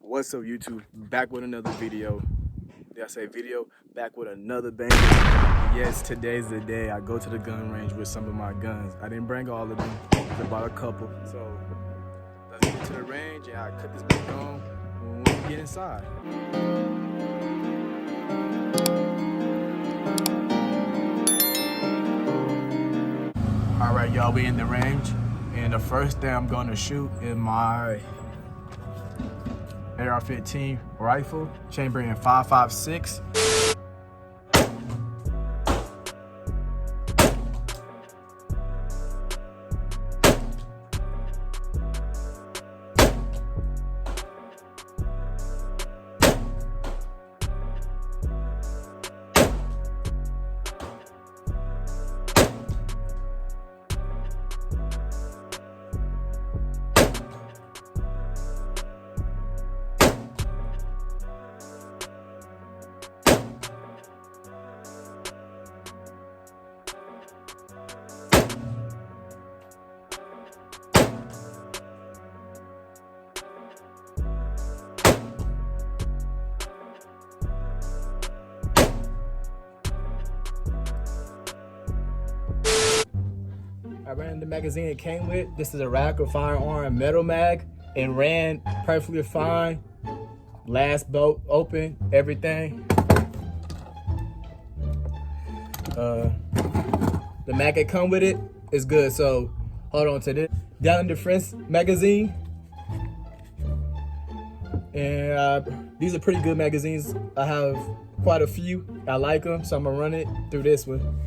What's up, YouTube? Back with another video. Did I say video? Back with another banger. Yes, today's the day I go to the gun range with some of my guns. I didn't bring all of them, I bought a couple. So let's get to the range and I cut this back on when we get inside. All right, y'all, we in the range. And the first thing I'm gonna shoot is my AR-15 rifle, chamber in 5.56. I ran the magazine it came with. This is a Radical Firearm metal mag. It ran perfectly fine. Last bolt open, everything. The mag that come with it is good. So hold on to this. Down in Defense magazine. And these are pretty good magazines. I have quite a few. I like them, so I'm gonna run it through this one.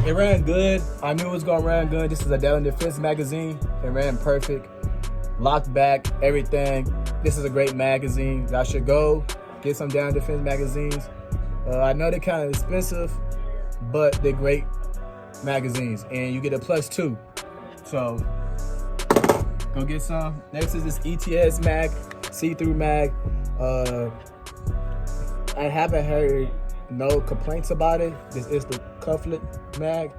It ran good. I knew it was gonna run good. This is a Down Defense magazine. It ran perfect. Locked back, everything. This is a great magazine. Y'all should go get some Down Defense magazines. I know they're kind of expensive, but they're great magazines. And you get a +2. So go get some. Next is this ETS mag, see-through mag. I haven't heard no complaints about it. This is the cufflet mag.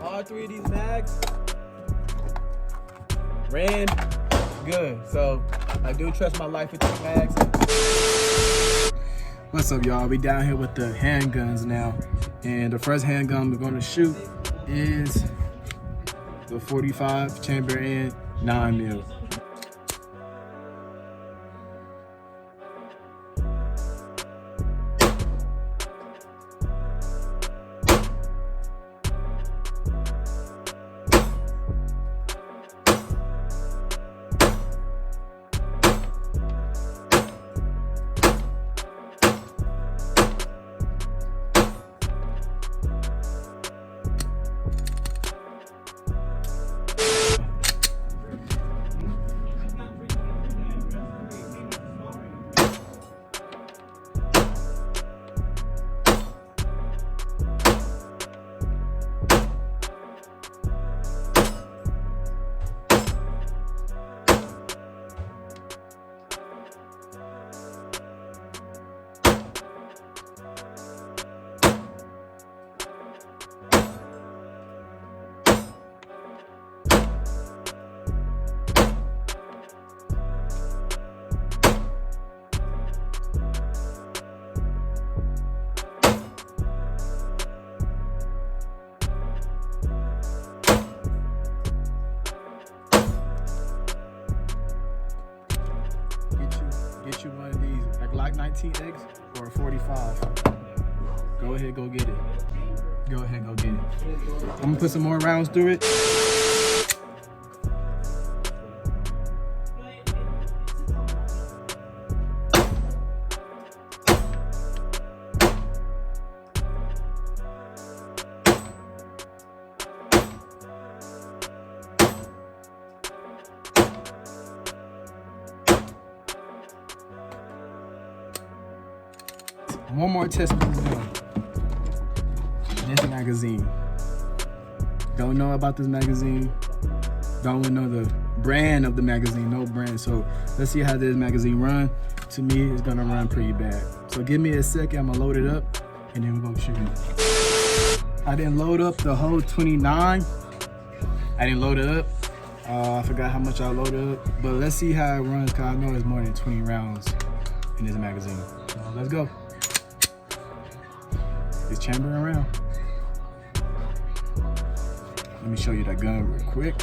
All three of these mags ran good, so I do trust my life with these mags. What's up, y'all? We down here with the handguns now, and the first handgun we're going to shoot is the 45 chamber in 9mm. Glock 19X or a 45. Go ahead, go get it. Go ahead, go get it. I'm gonna put some more rounds through it. One more test is done. This magazine. Don't know about this magazine. Don't even know the brand of the magazine. No brand. So let's see how this magazine run. To me, it's gonna run pretty bad. So give me a second. I'm gonna load it up, and then we're gonna shoot it. I didn't load up the whole 29. I didn't load it up. I forgot how much I loaded up. But let's see how it runs, cause I know it's more than 20 rounds in this magazine. So let's go. It's chambering around. Let me show you that gun real quick.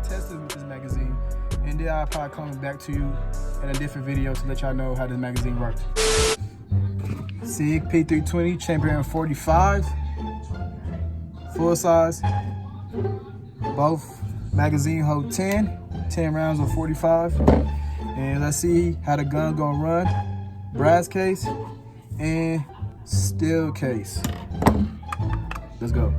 Testing with this magazine, and then I'll probably come back to you in a different video to let y'all know how this magazine works. SIG P320 Champion 45, full size. Both magazine hold 10 rounds of 45. And let's see how the gun gonna run. Brass case and steel case. Let's go.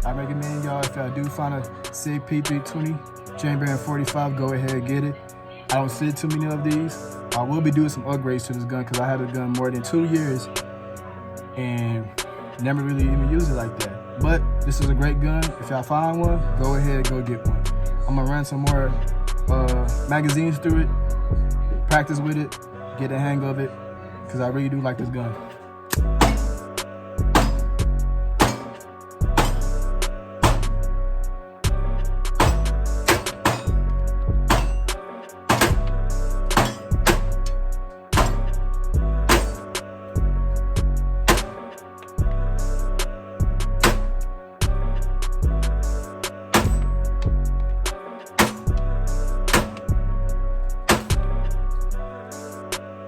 I recommend y'all, if y'all do find a SIG P320 Chamber 45, go ahead and get it. I don't see too many of these. I will be doing some upgrades to this gun because I had the gun more than 2 years and never really even used it like that. But this is a great gun. If y'all find one, go ahead and go get one. I'm gonna run some more magazines through it, practice with it, get the hang of it, because I really do like this gun.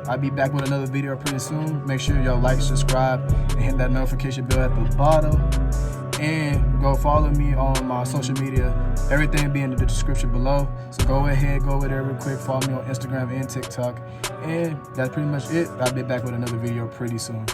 I'll be back with another video pretty soon. Make sure y'all like, subscribe, and hit that notification bell at the bottom. And go follow me on my social media. Everything will be in the description below. So go ahead, go over there real quick. Follow me on Instagram and TikTok. And that's pretty much it. I'll be back with another video pretty soon.